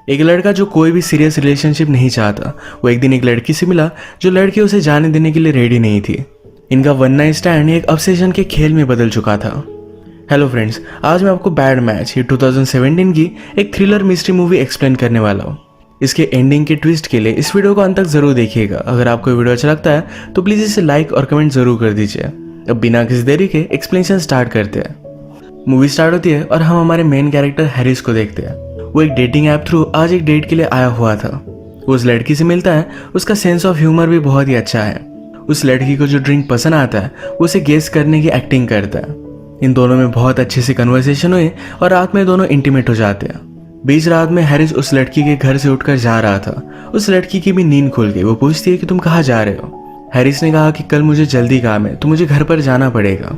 एक लड़का जो कोई भी सीरियस रिलेशनशिप नहीं चाहता, वो एक दिन एक लड़की से मिला जो लड़की उसे जाने देने के लिए रेडी नहीं थी। इनका वन नाइट स्टैंड एक ऑब्सेशन के खेल में बदल चुका था। हेलो फ्रेंड्स, आज मैं आपको बैड मैच ये 2017 की एक थ्रिलर मिस्ट्री मूवी एक्सप्लेन करने वाला हूँ। इसके एंडिंग के ट्विस्ट के लिए इस वीडियो को अंत तक जरूर देखिएगा। अगर आपको वीडियो अच्छा लगता है तो प्लीज़ इसे लाइक और कमेंट जरूर कर दीजिए। अब बिना किसी देरी के एक्सप्लेनेशन स्टार्ट करते हैं। मूवी स्टार्ट होती है और हम हमारे मेन कैरेक्टर हैरिस को देखते हैं। वो एक डेटिंग ऐप थ्रू आज एक डेट के लिए आया हुआ था। वो उस लड़की से मिलता है, उसका सेंस ऑफ ह्यूमर भी बहुत ही अच्छा है। उस लड़की को जो ड्रिंक पसंद आता है वो उसे गेस करने की एक्टिंग करता है। इन दोनों में बहुत अच्छे से कन्वर्सेशन हुई और रात में दोनों इंटीमेट हो जाते हैं। बीच रात में हैरिस उस लड़की के घर से उठकर जा रहा था। उस लड़की की भी नींद खुल गई। वो पूछती है कि तुम कहाँ जा रहे हो। हैरिस ने कहा कि कल मुझे जल्दी काम है तो मुझे घर पर जाना पड़ेगा।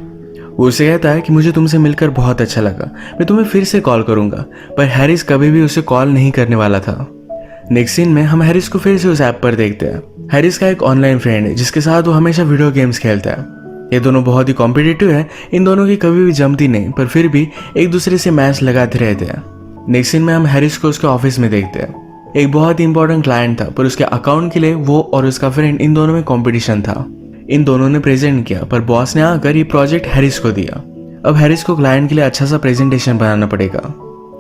वो उसे कहता है कि मुझे तुमसे मिलकर बहुत अच्छा लगा, मैं तुम्हें फिर से कॉल करूंगा। पर हैरिस कभी भी उसे कॉल नहीं करने वाला था। नेक्स्ट सीन में हम हैरिस को फिर से उस ऐप पर देखते हैं। हैरिस का एक ऑनलाइन फ्रेंड है जिसके साथ वो हमेशा वीडियो गेम्स खेलता है। ये दोनों बहुत ही कॉम्पिटिटिव है। इन दोनों की कभी भी जमती नहीं, पर फिर भी एक दूसरे से मैच लगाते रहते हैं। नेक्स्ट सीन में हम हैरिस को उसके ऑफिस में देखते हैं। एक बहुत ही इंपॉर्टेंट क्लाइंट था, पर उसके अकाउंट के लिए वो और उसका फ्रेंड इन दोनों में कॉम्पिटिशन था। इन दोनों ने प्रेजेंट किया, पर बॉस ने आकर ये प्रोजेक्ट हैरिस को दिया। अब हैरिस को क्लाइंट के लिए अच्छा सा प्रेजेंटेशन बनाना पड़ेगा।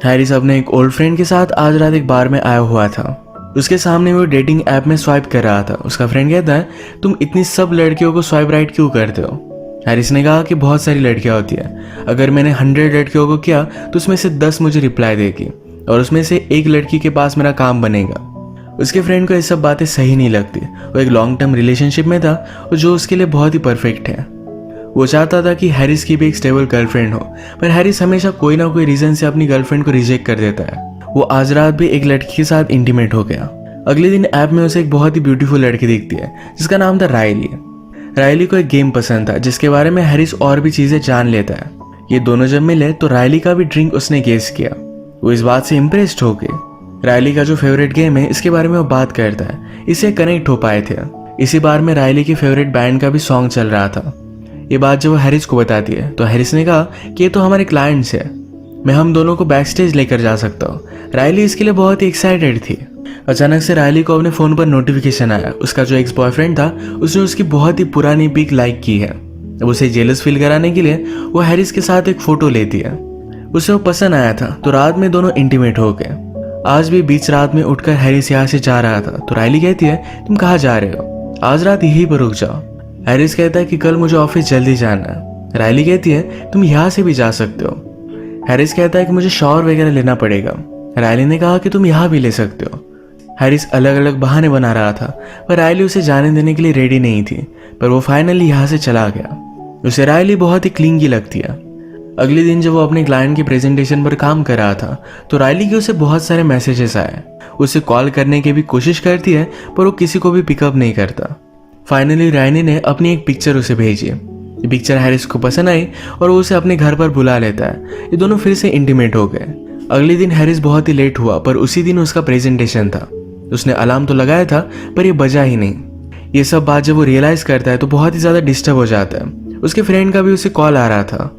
हैरिस अपने एक ओल्ड फ्रेंड के साथ आज रात एक बार में आया हुआ था। उसके सामने वो डेटिंग ऐप में स्वाइप कर रहा था। उसका फ्रेंड कहता है, तुम इतनी सब लड़कियों को स्वाइप राइट क्यों करते हो। हैरिस ने कहा कि बहुत सारी लड़कियां होती हैं, अगर मैंने 100 लड़कियों को किया तो उसमें से 10 मुझे रिप्लाई देगी और उसमें से एक लड़की के पास मेरा काम बनेगा। उसके फ्रेंड को ये सब बातें सही नहीं लगती। वो एक लॉन्ग टर्म रिलेशनशिप में था और जो उसके लिए बहुत ही परफेक्ट है। वो चाहता था कि हैरिस की भी एक स्टेबल गर्लफ्रेंड हो, पर हैरिस हमेशा कोई ना कोई रीजन से अपनी गर्लफ्रेंड को रिजेक्ट कर देता है। वो आज रात भी एक लड़की के साथ इंटीमेट हो गया। अगले दिन ऐप में उसे एक बहुत ही ब्यूटीफुल लड़की दिखती है जिसका नाम था रायली। रायली को एक गेम पसंद था जिसके बारे में हैरिस और भी चीजें जान लेता है। ये दोनों जब मिले तो रायली का भी ड्रिंक उसने गेस किया। वो इस बात से इम्प्रेस्ड हो गए। रायली का जो फेवरेट गेम है इसके बारे में वो बात करता है, इससे कनेक्ट हो पाए थे। इसी बार में रायली की फेवरेट बैंड का भी सॉन्ग चल रहा था। ये बात जब वो हैरिस को बताती है तो हैरिस ने कहा कि ये तो हमारे क्लाइंट्स है, मैं हम दोनों को बैक स्टेज लेकर जा सकता हूँ। रायली इसके लिए बहुत ही एक्साइटेड थी। अचानक से रायली को अपने फोन पर नोटिफिकेशन आया। उसका जो एक्स बॉयफ्रेंड था उसने उसकी बहुत ही पुरानी पिक लाइक की है। अब उसे जेलस फील कराने के लिए वो हैरिस के साथ एक फोटो लेती है। उसे वो पसंद आया था तो रात में दोनों इंटीमेट हो गए। आज भी बीच रात में उठकर हैरिस यहाँ से जा रहा था तो रायली कहती है, तुम कहाँ जा रहे हो, आज रात यहीं पर रुक जाओ। हैरिस कहता है कि कल मुझे ऑफिस जल्दी जाना है। रायली कहती है, तुम यहाँ से भी जा सकते हो। हैरिस कहता है कि मुझे शॉवर वगैरह लेना पड़ेगा। रायली ने कहा कि तुम यहाँ भी ले सकते हो। हैरिस अलग अलग बहाने बना रहा था, पर रायली उसे जाने देने के लिए रेडी नहीं थी। पर वो फाइनली यहाँ से चला गया। उसे रायली बहुत ही क्लिंगी लगती है। अगले दिन जब वो अपने क्लाइंट के प्रेजेंटेशन पर काम कर रहा था तो रायली के उसे बहुत सारे मैसेजेस आए। उसे कॉल करने की भी कोशिश करती है पर वो किसी को भी पिकअप नहीं करता। फाइनली रायली ने अपनी एक पिक्चर उसे भेजी। ये पिक्चर हैरिस को पसंद आई और वो उसे अपने घर पर बुला लेता है। ये दोनों फिर से इंटीमेट हो गए। अगले दिन हैरिस बहुत ही लेट हुआ, पर उसी दिन उसका प्रेजेंटेशन था। उसने अलार्म तो लगाया था पर ये बजा ही नहीं। ये सब बात जब वो रियलाइज करता है तो बहुत ही ज्यादा डिस्टर्ब हो जाता है। उसके फ्रेंड का भी उसे कॉल आ रहा था।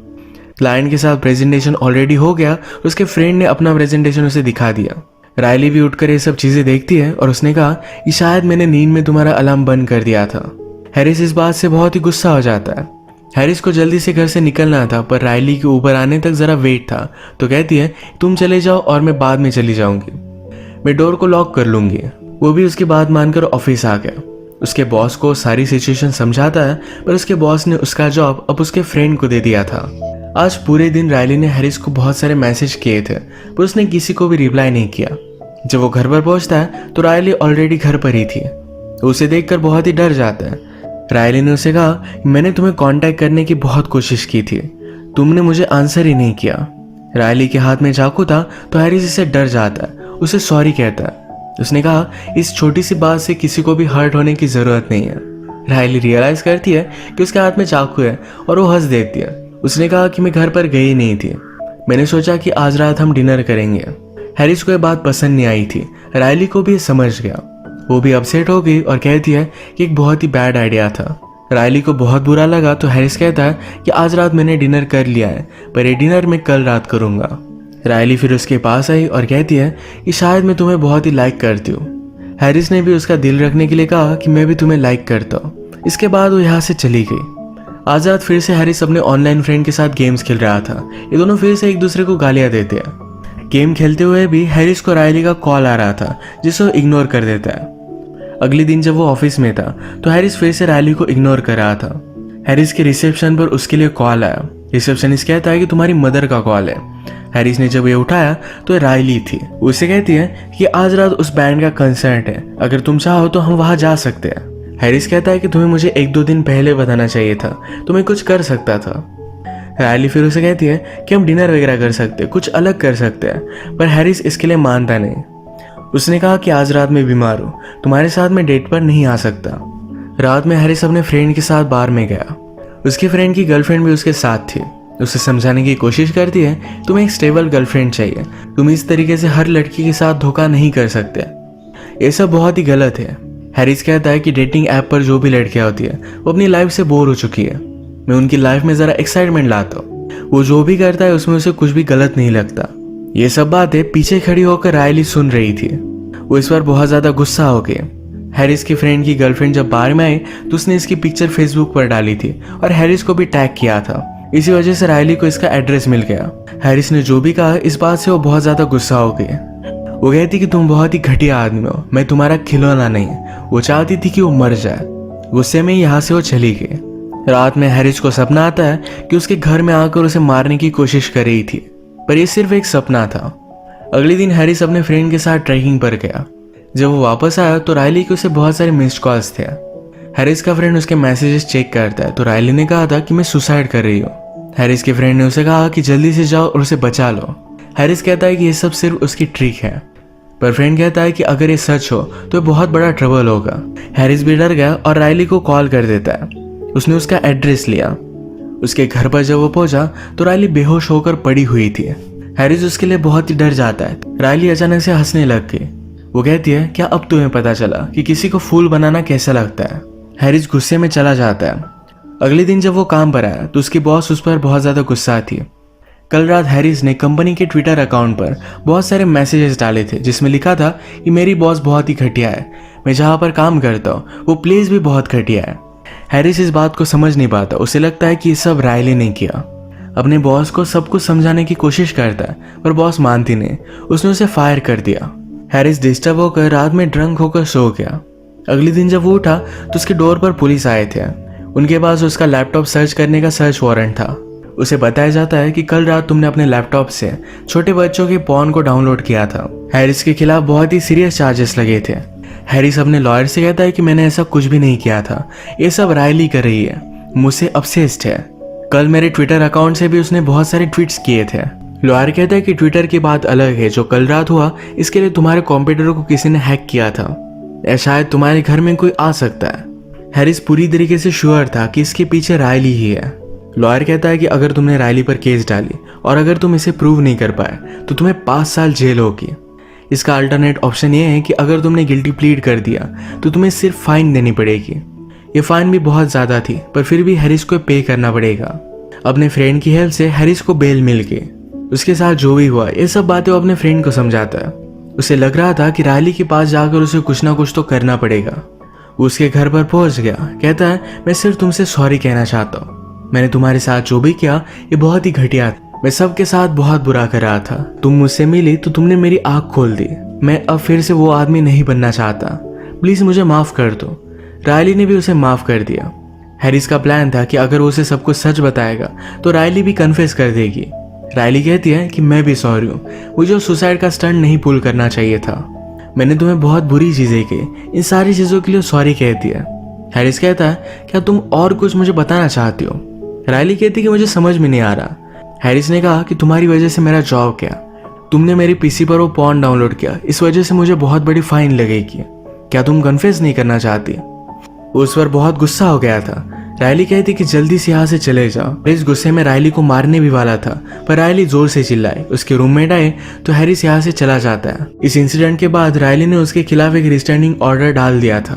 क्लाइंट के साथ प्रेजेंटेशन ऑलरेडी हो गया। उसके फ्रेंड ने अपना प्रेजेंटेशन उसे दिखा दिया। रायली भी उठकर ये सब चीजें देखती है और उसने कहा कि शायद मैंने नींद में तुम्हारा अलार्म बंद कर दिया था। हैरिस इस बात से बहुत ही गुस्सा हो जाता है। हैरिस को जल्दी से घर से निकलना था, पर रायली के ऊपर आने तक जरा वेट था तो कहती है, तुम चले जाओ और मैं बाद में चली जाऊंगी, मैं डोर को लॉक कर लूंगी। वो भी उसकी बात मानकर ऑफिस आ गया। उसके बॉस को सारी सिचुएशन समझाता है, पर उसके बॉस ने उसका जॉब अब उसके फ्रेंड को दे दिया था। आज पूरे दिन रायली ने हैरिस को बहुत सारे मैसेज किए थे, पर उसने किसी को भी रिप्लाई नहीं किया। जब वो घर पर पहुंचता है तो रायली ऑलरेडी घर पर ही थी। उसे देखकर बहुत ही डर जाता है। रायली ने उसे कहा, मैंने तुम्हें कांटेक्ट करने की बहुत कोशिश की थी, तुमने मुझे आंसर ही नहीं किया। रायली के हाथ में चाकू था तो हैरिस इससे डर जाता है, उसे सॉरी कहता है। उसने कहा, इस छोटी सी बात से किसी को भी हर्ट होने की जरूरत नहीं है। रायली रियलाइज करती है कि उसके हाथ में चाकू है और वो हंस देती है। उसने कहा कि मैं घर पर गई नहीं थी, मैंने सोचा कि आज रात हम डिनर करेंगे। हैरिस को यह बात पसंद नहीं आई थी। रायली को भी ये समझ गया। वो भी अपसेट हो गई और कहती है कि एक बहुत ही बैड आइडिया था। रायली को बहुत बुरा लगा तो हैरिस कहता है कि आज रात मैंने डिनर कर लिया है, पर ये डिनर मैं कल रात करूंगा। रायली फिर उसके पास आई और कहती है कि शायद मैं तुम्हें बहुत ही लाइक करती हूँ। हैरिस ने भी उसका दिल रखने के लिए कहा कि मैं भी तुम्हें लाइक करता हूँ। इसके बाद वो यहाँ से चली गई। आज रात फिर से हैरिस अपने ऑनलाइन फ्रेंड के साथ गेम्स खेल रहा था। ये दोनों फिर से एक दूसरे को गालियाँ देते हैं। गेम खेलते हुए भी हैरिस को रायली का कॉल आ रहा था जिसे वो इग्नोर कर देता है। अगले दिन जब वो ऑफिस में था तो हैरिस फिर से रायली को इग्नोर कर रहा था। हैरिस के रिसेप्शन पर उसके लिए कॉल आया। रिसेप्शनिस्ट कहता है कि तुम्हारी मदर का कॉल है। हैरिस ने जब ये उठाया तो ये रायली थी। उसे कहती है कि आज रात उस बैंड का कंसर्ट है, अगर तुम चाहो तो हम वहां जा सकते हैं। हैरिस कहता है कि तुम्हें मुझे 1-2 दिन पहले बताना चाहिए था, तुम्हें कुछ कर सकता था। रायली फिर उसे कहती है कि हम डिनर वगैरह कर सकते हैं, कुछ अलग कर सकते हैं, पर हैरिस इसके लिए मानता नहीं। उसने कहा कि आज रात मैं बीमार हूँ, तुम्हारे साथ मैं डेट पर नहीं आ सकता। रात में हैरिस अपने फ्रेंड के साथ बार में गया। उसके फ्रेंड की गर्लफ्रेंड भी उसके साथ थी। उसे समझाने की कोशिश करती है तुम्हें एक स्टेबल गर्लफ्रेंड चाहिए, तुम इस तरीके से हर लड़की के साथ धोखा नहीं कर सकते, ये सब बहुत ही गलत है। हैरिस कहता है कि डेटिंग ऐप पर जो भी लड़कियां होती है वो अपनी लाइफ से बोर हो चुकी है, मैं उनकी लाइफ में जरा एक्साइटमेंट लाता हूँ, वो जो भी करता है उसमें उसे कुछ भी गलत नहीं लगता। ये सब बातें पीछे खड़ी होकर रायली सुन रही थी। वो इस बार बहुत ज्यादा गुस्सा हो गई। हैरिस की फ्रेंड की गर्लफ्रेंड जब बार में आई तो उसने इसकी पिक्चर फेसबुक पर डाली थी और हैरिस को भी टैग किया था। इसी वजह से रायली को इसका एड्रेस मिल गया। हैरिस ने जो भी कहा इस बात से वो बहुत ज्यादा गुस्सा हो गई। वो कहती कि तुम बहुत ही घटिया आदमी हो, मैं तुम्हारा खिलौना नहीं। वो चाहती थी कि वो मर जाए। गुस्से में यहाँ से वो चली गई। रात में हैरिस को सपना आता है कि उसके घर में आकर उसे मारने की कोशिश कर रही थी, पर यह सिर्फ एक सपना था। अगले दिन हैरिस अपने फ्रेंड के साथ ट्रैकिंग पर गया। जब वो वापस आया तो रायली के उसे बहुत सारे मिस्ड कॉल्स थे। हैरिस का फ्रेंड उसके मैसेजेस चेक करता है तो रायली ने कहा था कि मैं सुसाइड कर रही हूँ। हैरिस के फ्रेंड ने उसे कहा कि जल्दी से जाओ और उसे बचा लो। हैरिस कहता है कि ये सब सिर्फ उसकी ट्रिक है, पर फ्रेंड कहता है कि अगर ये सच हो तो बहुत बड़ा ट्रबल होगा। हैरिस भी डर गया और रायली को कॉल कर देता है। उसने उसका एड्रेस लिया। उसके घर पर जब वो पहुंचा तो रायली बेहोश होकर पड़ी हुई थी। हैरिस उसके लिए बहुत ही डर जाता है। रायली अचानक से हंसने लग गई। वो कहती है क्या अब तुम्हें पता चला कि किसी को फूल बनाना कैसा लगता है। हैरिस गुस्से में चला जाता है। अगले दिन जब वो काम पर आया तो उसकी बॉस उस पर बहुत ज्यादा गुस्सा थी। कल रात हैरिस ने कंपनी के ट्विटर अकाउंट पर बहुत सारे मैसेजेस डाले थे जिसमें लिखा था कि मेरी बॉस बहुत ही घटिया है, मैं जहाँ पर काम करता हूँ वो प्लेस भी बहुत घटिया है। हैरिस इस बात को समझ नहीं पाता। उसे लगता है कि ये सब रायली ने किया। अपने बॉस को सब कुछ समझाने की कोशिश करता है पर बॉस मानती नहीं। उसने उसे फायर कर दिया। हैरिस डिस्टर्ब होकर रात में ड्रंक होकर सो गया। अगले दिन जब वो उठा तो उसके डोर पर पुलिस आए थे। उनके पास उसका लैपटॉप सर्च करने का सर्च वारंट था। उसे बताया जाता है कि कल रात तुमने अपने लैपटॉप से छोटे बच्चों के पॉर्न को डाउनलोड किया था। हैरिस के खिलाफ बहुत ही सीरियस चार्जेस लगे थे। हैरिस अपने लॉयर से कहता है कि मैंने ऐसा कुछ भी नहीं किया था, ये सब रायली कर रही है, मुझसे ऑब्सेस्ड है। कल मेरे ट्विटर अकाउंट से भी उसने बहुत सारे ट्वीट्स किए थे। लॉयर कहता है कि ट्विटर की बात अलग है, जो कल रात हुआ इसके लिए तुम्हारे कंप्यूटर को किसी ने हैक किया था या शायद तुम्हारे घर में कोई आ सकता है। हैरिस पूरी तरीके से श्योर था कि इसके पीछे रायली ही है। लॉयर कहता है कि अगर तुमने रायली पर केस डाली और अगर तुम इसे प्रूव नहीं कर पाए तो तुम्हें 5 साल जेल होगी। इसका अल्टरनेट ऑप्शन ये है कि अगर तुमने गिल्टी प्लीड कर दिया तो तुम्हें सिर्फ फाइन देनी पड़ेगी। ये फाइन भी बहुत ज्यादा थी पर फिर भी हैरिस को पे करना पड़ेगा। अपने फ्रेंड की हेल्प से हैरिस को बेल मिल गई। उसके साथ जो भी हुआ ये सब बातें वो अपने फ्रेंड को समझाता है। उसे लग रहा था कि रायली के पास जाकर उसे कुछ ना कुछ तो करना पड़ेगा। वो उसके घर पर पहुंच गया। कहता है मैं सिर्फ तुमसे सॉरी कहना चाहता हूँ, मैंने तुम्हारे साथ जो भी किया ये बहुत ही घटिया था, मैं सबके साथ बहुत बुरा कर रहा था। तुम मुझसे मिली तो तुमने मेरी आंख खोल दी। मैं अब फिर से वो आदमी नहीं बनना चाहता, प्लीज मुझे माफ कर दो। रायली ने भी उसे माफ कर दिया। हैरिस का प्लान था कि अगर वो उसे सब कुछ सच बताएगा तो रायली भी कन्फेस कर देगी। रायली कहती है कि मैं भी सॉरी हूँ, मुझे सुसाइड का स्टंट नहीं पुल करना चाहिए था, मैंने तुम्हें बहुत बुरी चीजें की, इन सारी चीजों के लिए सॉरी कहती है। हैरिस कहता है क्या तुम और कुछ मुझे बताना चाहती हो। रायली कहती कि मुझे समझ में नहीं आ रहा। हैरिस ने कहा कि तुम्हारी वजह से मेरा जॉब गया, तुमने मेरी पीसी पर वो पॉर्न डाउनलोड किया, इस वजह से मुझे बहुत बड़ी फाइन लगेगी, क्या तुम कन्फेस नहीं करना चाहती। वो उस पर बहुत गुस्सा हो गया था। रायली कहती कि जल्दी से यहाँ से चले जाओ। इस गुस्से में रायली को मारने भी वाला था पर रायली जोर से चिल्लाई। उसके रूममेट आए तो हैरिस यहाँ से चला जाता है। इस इंसिडेंट के बाद रायली ने उसके खिलाफ एक रिस्टैंडिंग ऑर्डर डाल दिया था।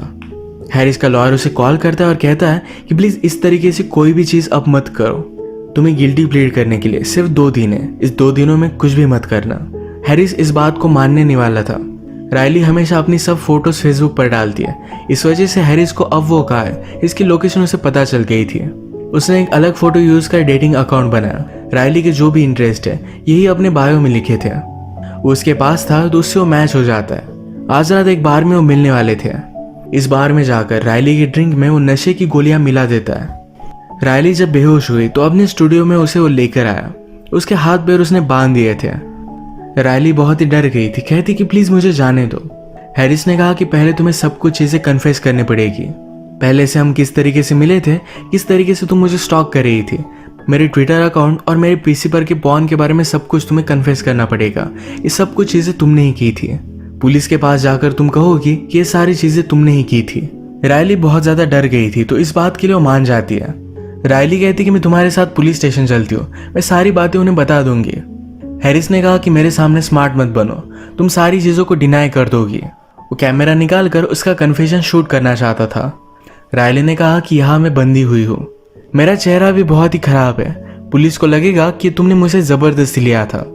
हैरिस का लॉयर उसे कॉल करता है और कहता है कि प्लीज इस तरीके से कोई भी चीज अब मत करो। तुम्हें गिल्टी प्लीड करने के लिए सिर्फ 2 दिन है, इस 2 दिनों में कुछ भी मत करना। हैरिस इस बात को मानने नहीं वाला था। रायली हमेशा अपनी सब फोटोज फेसबुक पर डालती है, इस वजह से हैरिस को अब वो कहा है इसकी लोकेशन उसे पता चल गई थी। उसने एक अलग फोटो यूज कर डेटिंग अकाउंट बनाया। रायली के जो भी इंटरेस्ट है यही अपने बायो में लिखे थे। वो उसके पास था तो उससे वो मैच हो जाता है। आज रात एक बार में वो मिलने वाले थे। इस बार में जाकर रायली की ड्रिंक में वो नशे की गोलियां मिला देता है। रायली जब बेहोश हुई तो अपने स्टूडियो में उसे वो लेकर आया। उसके हाथ पैर उसने बांध दिए थे। रायली बहुत ही डर गई थी, कहती कि प्लीज मुझे जाने दो। हैरिस ने कहा कि पहले तुम्हें सब कुछ चीजें कन्फेस करनी पड़ेगी। पहले से हम किस तरीके से मिले थे, किस तरीके से तुम मुझे स्टॉक कर रही थी, मेरे ट्विटर अकाउंट और मेरे पीसी पर के पॉन के बारे में सब कुछ तुम्हें कन्फेस करना पड़ेगा। ये सब कुछ चीजें तुमने ही की थी। पुलिस के पास जाकर तुम कहोगी कि ये सारी चीजें तुमने ही की थी। रायली बहुत ज्यादा डर गई थी तो इस बात के लिए वो मान जाती है। रायली कहती कि मैं तुम्हारे साथ पुलिस स्टेशन चलती हूँ, मैं सारी बातें उन्हें बता दूंगी। हैरिस ने कहा कि मेरे सामने स्मार्ट मत बनो, तुम सारी चीजों को डिनाई कर दोगी। वो कैमरा निकाल कर उसका कन्फेशन शूट करना चाहता था। रायली ने कहा कि यहाँ मैं बंदी हुई हूँ, मेरा चेहरा भी बहुत ही खराब है, पुलिस को लगेगा कि तुमने मुझे जबरदस्ती लिया था।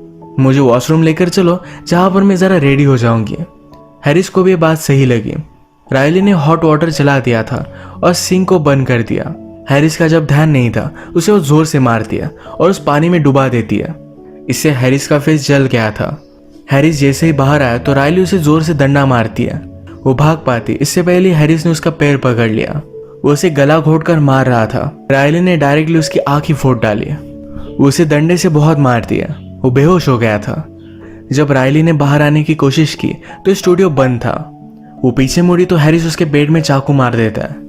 मुझे वॉशरूम लेकर चलो जहां पर मैं जरा रेडी हो जाऊंगी। हैरिस को भी ये बात सही लगी। रायली ने हॉट वाटर चला दिया था और सिंक को बंद कर दिया। हैरिस का जब ध्यान नहीं था उसे वो जोर से मारती है और उस पानी में डुबा देती है। इससे हैरिस का फेस जल गया था। हैरिस जैसे ही बाहर आया तो रायली उसे जोर से डंडा मारती है। वो भाग पाती, इससे पहले हैरिस ने उसका पैर पकड़ लिया। वो उसे गला घोटकर मार रहा था। रायली ने डायरेक्टली उसकी आंख ही फोड़ डाली। वो उसे डंडे से बहुत मारती है। वो बेहोश हो गया था। जब रायली ने बाहर आने की कोशिश की तो स्टूडियो बंद था। वो पीछे मुड़ी तो हैरिस उसके पेट में चाकू मार देता है।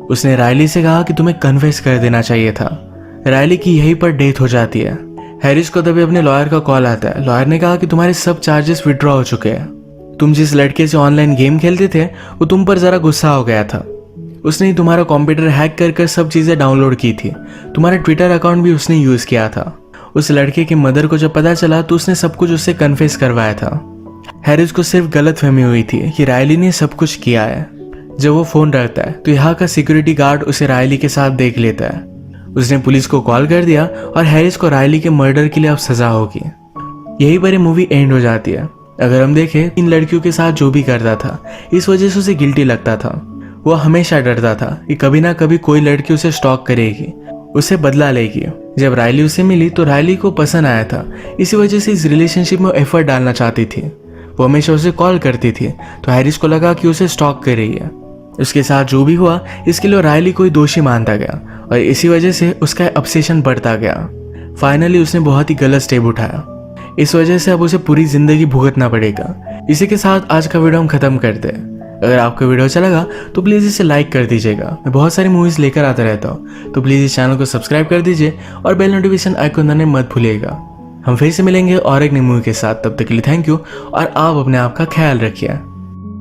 उसने रायली से कहा कि तुम्हें कन्फेस कर देना चाहिए था। रायली की यहीं पर डेथ हो जाती है। हैरिस को तभी अपने लॉयर का कॉल आता है। लॉयर ने कहा कि तुम्हारे सब चार्जेस विड्रॉ हो चुके हैं। तुम जिस लड़के से ऑनलाइन गेम खेलते थे वो तुम पर जरा गुस्सा हो गया था। उसने तुम्हारा कंप्यूटर हैक कर सब चीजें डाउनलोड की थी। तुम्हारा ट्विटर अकाउंट भी उसने यूज किया था। उस लड़के की मदर को जब पता चला तो उसने सब कुछ उससे कन्फेस करवाया था। हैरिस को सिर्फ गलतफहमी हुई थी कि रायली ने सब कुछ किया है। जब वो फोन रखता है तो यहाँ का सिक्योरिटी गार्ड उसे रायली के साथ देख लेता है। उसने पुलिस को कॉल कर दिया और हैरिस को रायली के मर्डर के लिए अब सजा होगी। यहीं पर ये मूवी एंड हो जाती है। अगर हम देखें इन लड़कियों के साथ जो भी करता था इस वजह से उसे गिल्टी लगता था। वो हमेशा डरता था कि कभी ना कभी कोई लड़की उसे स्टॉक करेगी, उसे बदला लेगी। जब रायली उसे मिली तो रायली को पसंद आया था, इसी वजह से इस रिलेशनशिप में एफर्ट डालना चाहती थी। वो हमेशा उसे कॉल करती थी तो हैरिस को लगा कि उसे स्टॉक कर रही है। उसके साथ जो भी हुआ इसके लिए रायली को ही दोषी मानता गया और इसी वजह से उसका ऑब्सेशन बढ़ता गया। फाइनली उसने बहुत ही गलत स्टेप उठाया। इस वजह से अब उसे पूरी जिंदगी भुगतना पड़ेगा। इसी के साथ आज का वीडियो हम खत्म करते हैं। अगर आपको वीडियो अच्छा लगा तो प्लीज़ इसे लाइक कर दीजिएगा। मैं बहुत सारी मूवीज़ लेकर आता रहता हूँ, तो प्लीज़ इस चैनल को सब्सक्राइब कर दीजिए और बेल नोटिफिकेशन आइकन दबाना मत भूलिएगा। हम फिर से मिलेंगे और एक नई मूवी के साथ। तब तक के लिए थैंक यू और आप अपने आप का ख्याल रखिए।